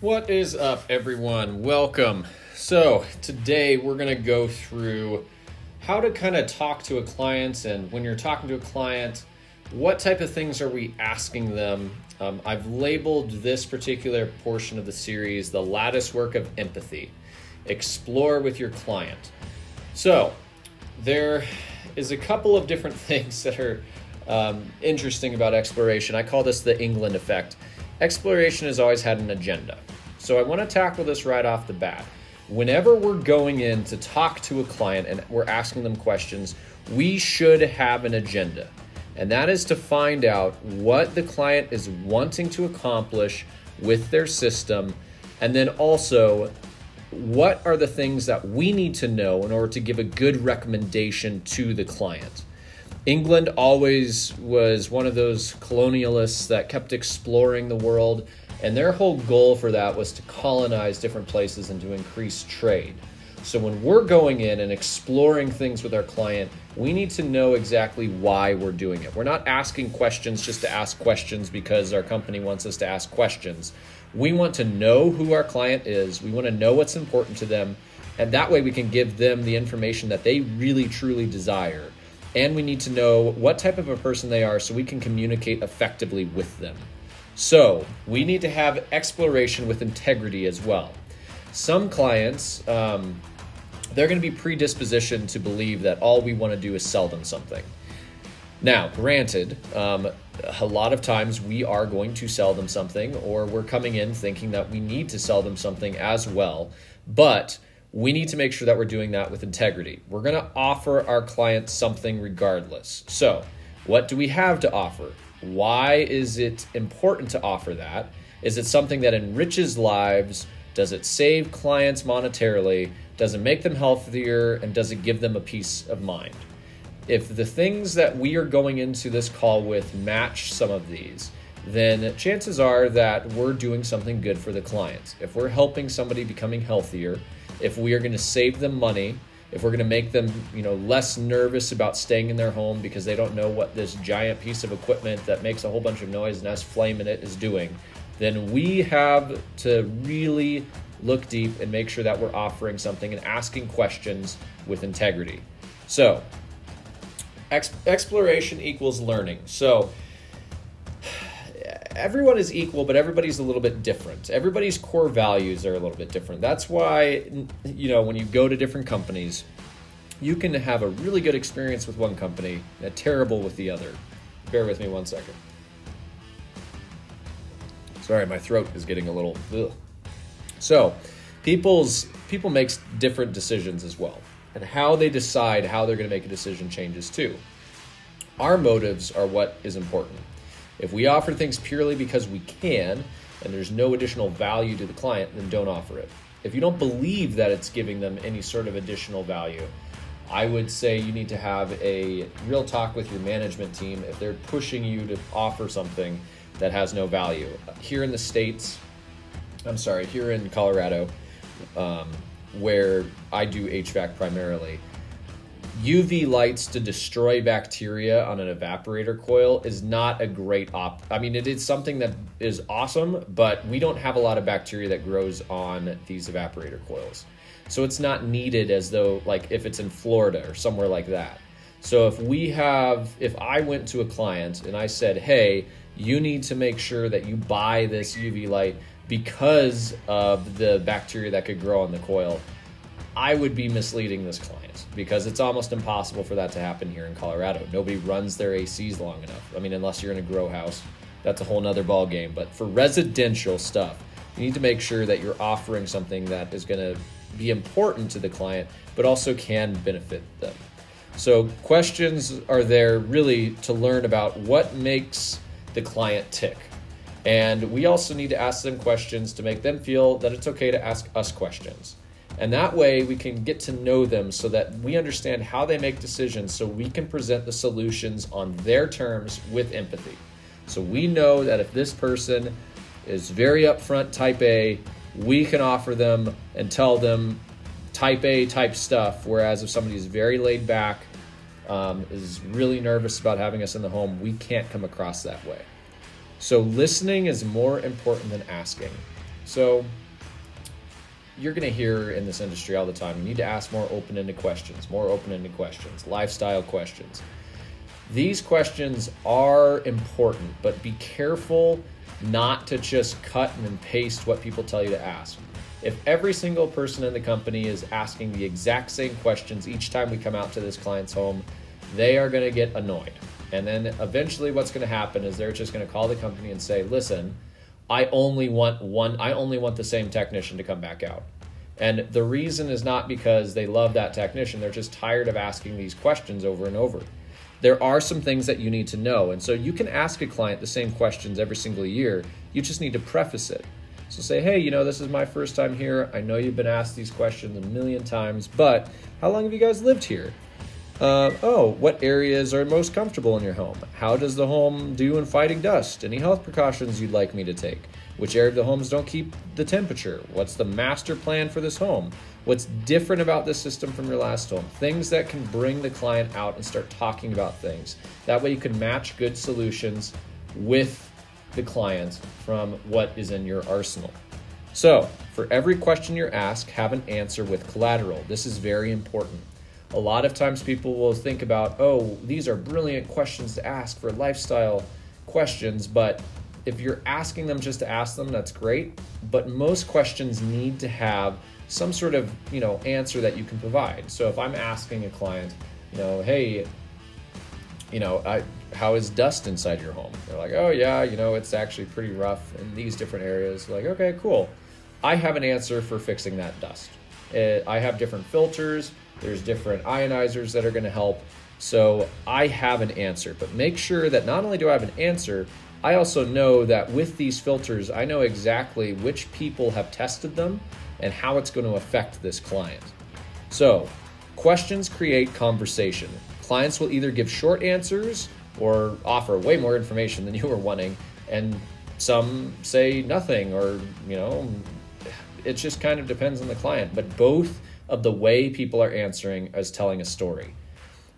What is up, everyone? Welcome. So today we're going to go through how to kind of talk to a client, and when you're talking to a client, what type of things are we asking them? I've labeled this particular portion of the series the Latticework of Empathy. Explore with your client. So there is a couple of different things that are interesting about exploration. I call this the England effect. Exploration has always had an agenda. So I want to tackle this right off the bat. Whenever we're going in to talk to a client and we're asking them questions, we should have an agenda. And that is to find out what the client is wanting to accomplish with their system. And then also, what are the things that we need to know in order to give a good recommendation to the client? England always was one of those colonialists that kept exploring the world, and their whole goal for that was to colonize different places and to increase trade. So when we're going in and exploring things with our client, we need to know exactly why we're doing it. We're not asking questions just to ask questions because our company wants us to ask questions. We want to know who our client is. We want to know what's important to them, and that way we can give them the information that they really truly desire. And we need to know what type of a person they are so we can communicate effectively with them. So we need to have exploration with integrity as well. Some clients, they're going to be predispositioned to believe that all we want to do is sell them something. Now, granted, a lot of times we are going to sell them something, or we're coming in thinking that we need to sell them something as well, but we need to make sure that we're doing that with integrity. We're going to offer our clients something regardless. So what do we have to offer? Why is it important to offer that? Is it something that enriches lives? Does it save clients monetarily? Does it make them healthier? And does it give them a peace of mind? If the things that we are going into this call with match some of these, then chances are that we're doing something good for the clients. If we're helping somebody becoming healthier, if we are going to save them money, if we're going to make them, less nervous about staying in their home because they don't know what this giant piece of equipment that makes a whole bunch of noise and has flame in it is doing, then we have to really look deep and make sure that we're offering something and asking questions with integrity. So, exploration equals learning. So, everyone is equal, but everybody's a little bit different. Everybody's core values are a little bit different. That's why, when you go to different companies, you can have a really good experience with one company and a terrible with the other. Bear with me one second. Sorry, my throat is getting a little ugh. So, people make different decisions as well. And how they decide how they're going to make a decision changes too. Our motives are what is important. If we offer things purely because we can, and there's no additional value to the client, then don't offer it. If you don't believe that it's giving them any sort of additional value, I would say you need to have a real talk with your management team if they're pushing you to offer something that has no value. Here in Colorado, where I do HVAC primarily, UV lights to destroy bacteria on an evaporator coil is not a great it is something that is awesome, but we don't have a lot of bacteria that grows on these evaporator coils. So it's not needed as though, like if it's in Florida or somewhere like that. So if I went to a client and I said, hey, you need to make sure that you buy this UV light because of the bacteria that could grow on the coil, I would be misleading this client because it's almost impossible for that to happen here in Colorado. Nobody runs their ACs long enough. Unless you're in a grow house, that's a whole nother ball game. But for residential stuff, you need to make sure that you're offering something that is going to be important to the client, but also can benefit them. So questions are there really to learn about what makes the client tick. And we also need to ask them questions to make them feel that it's okay to ask us questions. And that way we can get to know them so that we understand how they make decisions so we can present the solutions on their terms with empathy. So we know that if this person is very upfront type A, we can offer them and tell them type A type stuff, whereas if somebody is very laid back, is really nervous about having us in the home, we can't come across that way. So listening is more important than asking. So you're going to hear in this industry all the time, you need to ask more open-ended questions, lifestyle questions. These questions are important, but be careful not to just cut and paste what people tell you to ask. If every single person in the company is asking the exact same questions each time we come out to this client's home, they are going to get annoyed. And then eventually what's going to happen is they're just going to call the company and say, listen, I only want the same technician to come back out. And the reason is not because they love that technician, they're just tired of asking these questions over and over. There are some things that you need to know. And so you can ask a client the same questions every single year. You just need to preface it. So say, hey, this is my first time here. I know you've been asked these questions a million times, but how long have you guys lived here? What areas are most comfortable in your home? How does the home do in fighting dust? Any health precautions you'd like me to take? Which area of the homes don't keep the temperature? What's the master plan for this home? What's different about this system from your last home? Things that can bring the client out and start talking about things. That way you can match good solutions with the client from what is in your arsenal. So for every question you're asked, have an answer with collateral. This is very important. A lot of times people will think about, these are brilliant questions to ask for lifestyle questions, but if you're asking them just to ask them, that's great. But most questions need to have some sort of, answer that you can provide. So if I'm asking a client, hey, how is dust inside your home? They're like, oh yeah, it's actually pretty rough in these different areas. Like, okay, cool. I have an answer for fixing that dust. I have different filters. There's different ionizers that are going to help. So I have an answer, but make sure that not only do I have an answer, I also know that with these filters, I know exactly which people have tested them and how it's going to affect this client. So questions create conversation. Clients will either give short answers or offer way more information than you were wanting, and some say nothing, or it just kind of depends on the client. But both of the way people are answering is telling a story.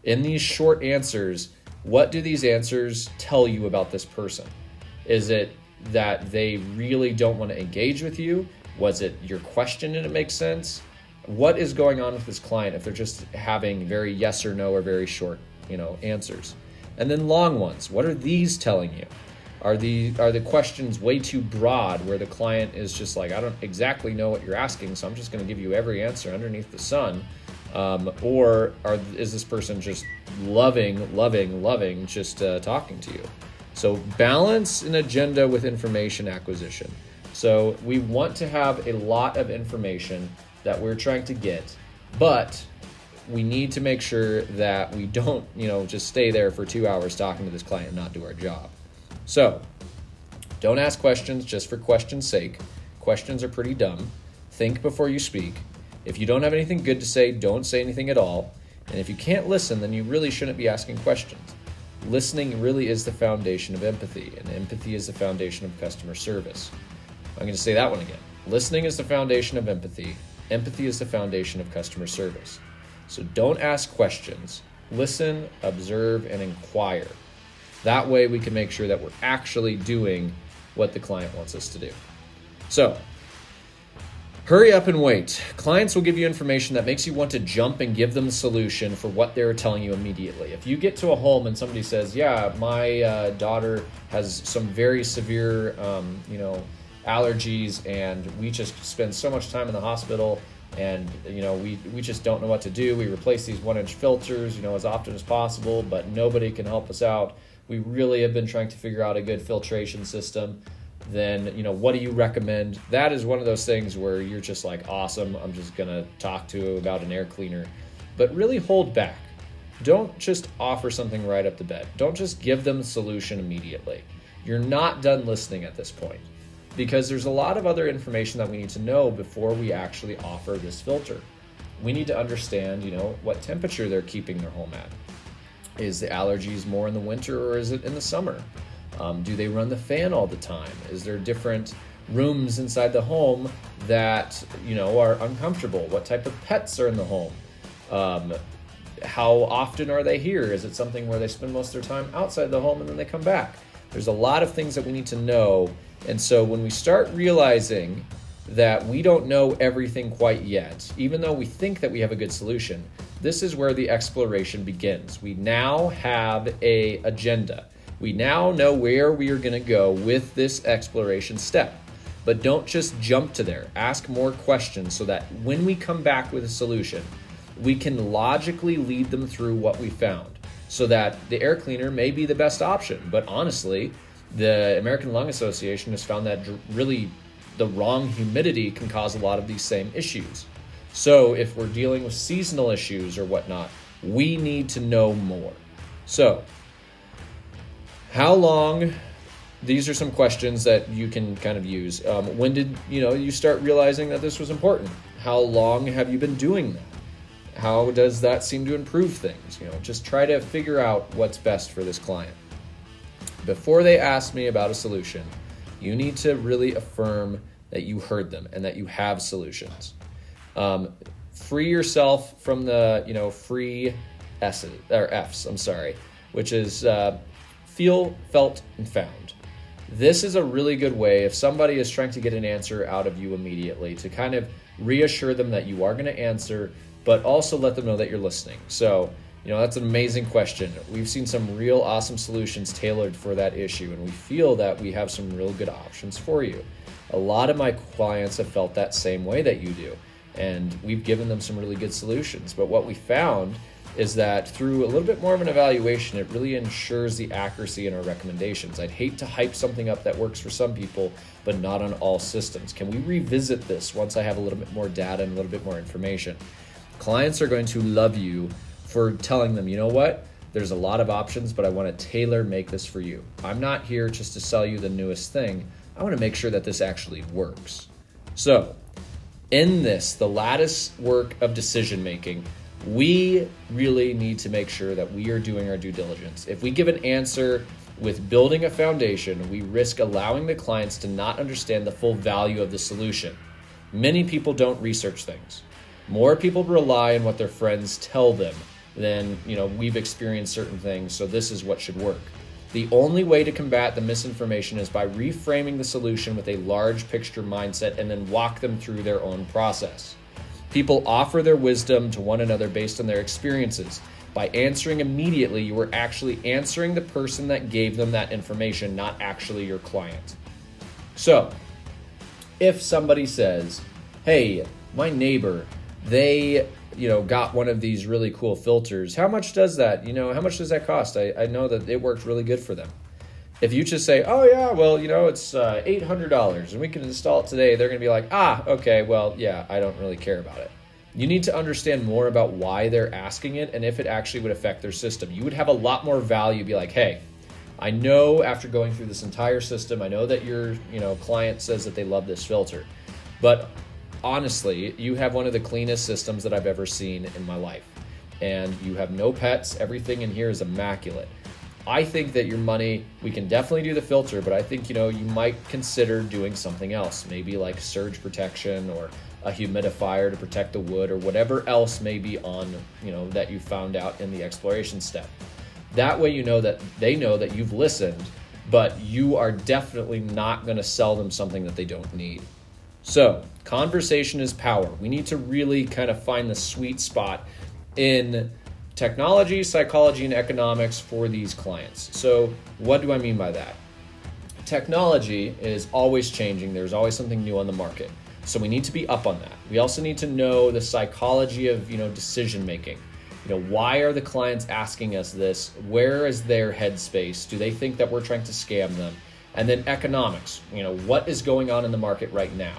In these short answers, what do these answers tell you about this person? Is it that they really don't want to engage with you? Was it your question didn't make sense? What is going on with this client if they're just having very yes or no or very short, answers? And then long ones, what are these telling you? Are the questions way too broad where the client is just like, I don't exactly know what you're asking, so I'm just going to give you every answer underneath the sun? Or is this person just loving just talking to you? So balance an agenda with information acquisition. So we want to have a lot of information that we're trying to get, but we need to make sure that we don't, just stay there for 2 hours talking to this client and not do our job. So don't ask questions just for question's sake. Questions are pretty dumb. Think before you speak. If you don't have anything good to say, don't say anything at all. And if you can't listen, then you really shouldn't be asking questions. Listening really is the foundation of empathy, and empathy is the foundation of customer service. I'm going to say that one again. Listening is the foundation of empathy. Empathy is the foundation of customer service. So don't ask questions. Listen, observe, and inquire. That way we can make sure that we're actually doing what the client wants us to do. So hurry up and wait. Clients will give you information that makes you want to jump and give them the solution for what they're telling you immediately. If you get to a home and somebody says, yeah, my daughter has some very severe, allergies, and we just spend so much time in the hospital, and we just don't know what to do. We replace these 1-inch filters, as often as possible, but nobody can help us out. We really have been trying to figure out a good filtration system. Then, what do you recommend? That is one of those things where you're just like, awesome, I'm just going to talk to you about an air cleaner. But really hold back. Don't just offer something right up the bat. Don't just give them the solution immediately. You're not done listening at this point, because there's a lot of other information that we need to know before we actually offer this filter. We need to understand, what temperature they're keeping their home at. Is the allergies more in the winter or is it in the summer? Do they run the fan all the time? Is there different rooms inside the home that, are uncomfortable? What type of pets are in the home? How often are they here? Is it something where they spend most of their time outside the home and then they come back? There's a lot of things that we need to know. And so when we start realizing that we don't know everything quite yet, even though we think that we have a good solution, this is where the exploration begins. We now have an agenda. We now know where we are going to go with this exploration step. But don't just jump to there. Ask more questions so that when we come back with a solution, we can logically lead them through what we found, so that the air cleaner may be the best option. But honestly, the American Lung Association has found that really the wrong humidity can cause a lot of these same issues. So if we're dealing with seasonal issues or whatnot, we need to know more. So how long? These are some questions that you can kind of use. When did you start realizing that this was important? How long have you been doing that? How does that seem to improve things? Just try to figure out what's best for this client. Before they ask me about a solution, you need to really affirm that you heard them and that you have solutions. Free yourself from the free S's or F's. Which is feel, felt, and found. This is a really good way if somebody is trying to get an answer out of you immediately to kind of reassure them that you are going to answer, but also let them know that you're listening. So, that's an amazing question. We've seen some real awesome solutions tailored for that issue, and we feel that we have some real good options for you. A lot of my clients have felt that same way that you do, and we've given them some really good solutions. But what we found is that through a little bit more of an evaluation, it really ensures the accuracy in our recommendations. I'd hate to hype something up that works for some people, but not on all systems. Can we revisit this once I have a little bit more data and a little bit more information? Clients are going to love you for telling them, you know what? There's a lot of options, but I want to tailor make this for you. I'm not here just to sell you the newest thing. I want to make sure that this actually works. So in this, the lattice work of decision making, we really need to make sure that we are doing our due diligence. If we give an answer with building a foundation, we risk allowing the clients to not understand the full value of the solution. Many people don't research things. More people rely on what their friends tell them than, we've experienced certain things, so this is what should work. The only way to combat the misinformation is by reframing the solution with a large picture mindset and then walk them through their own process. People offer their wisdom to one another based on their experiences. By answering immediately, you are actually answering the person that gave them that information, not actually your client. So, if somebody says, hey, my neighbor, they got one of these really cool filters. How much does that, how much does that cost? I know that it worked really good for them. If you just say, oh yeah, well, it's $800 and we can install it today, they're going to be like, okay, well, yeah, I don't really care about it. You need to understand more about why they're asking it and if it actually would affect their system. You would have a lot more value, be like, hey, I know after going through this entire system, I know that your client says that they love this filter, but honestly, you have one of the cleanest systems that I've ever seen in my life. And you have no pets. Everything in here is immaculate. I think that your money, we can definitely do the filter, but I think, you might consider doing something else, maybe like surge protection or a humidifier to protect the wood or whatever else may be on, that you found out in the exploration step. That way, they know that you've listened, but you are definitely not going to sell them something that they don't need. So conversation is power. We need to really kind of find the sweet spot in technology, psychology, and economics for these clients. So what do I mean by that? Technology is always changing. There's always something new on the market. So we need to be up on that. We also need to know the psychology of, decision making. Why are the clients asking us this? Where is their headspace? Do they think that we're trying to scam them? And then economics, what is going on in the market right now?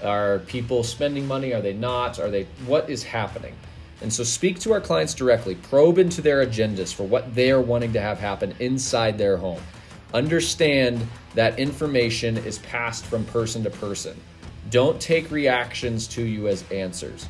Are people spending money? Are they not? What is happening? And so speak to our clients directly, probe into their agendas for what they are wanting to have happen inside their home. Understand that information is passed from person to person. Don't take reactions to you as answers.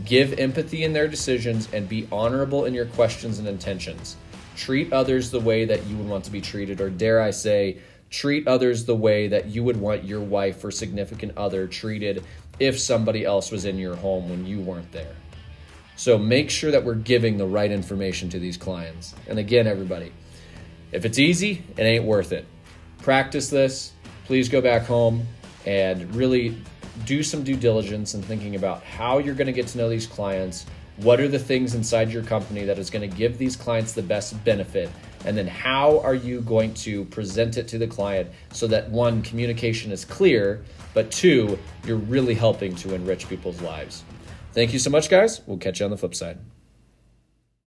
Give empathy in their decisions and be honorable in your questions and intentions. Treat others the way that you would want to be treated, or dare I say, treat others the way that you would want your wife or significant other treated if somebody else was in your home when you weren't there. So make sure that we're giving the right information to these clients. And again, everybody, if it's easy, it ain't worth it. Practice this. Please go back home and really do some due diligence and thinking about how you're going to get to know these clients. What are the things inside your company that is going to give these clients the best benefit? And then how are you going to present it to the client so that, one, communication is clear, but two, you're really helping to enrich people's lives. Thank you so much, guys. We'll catch you on the flip side.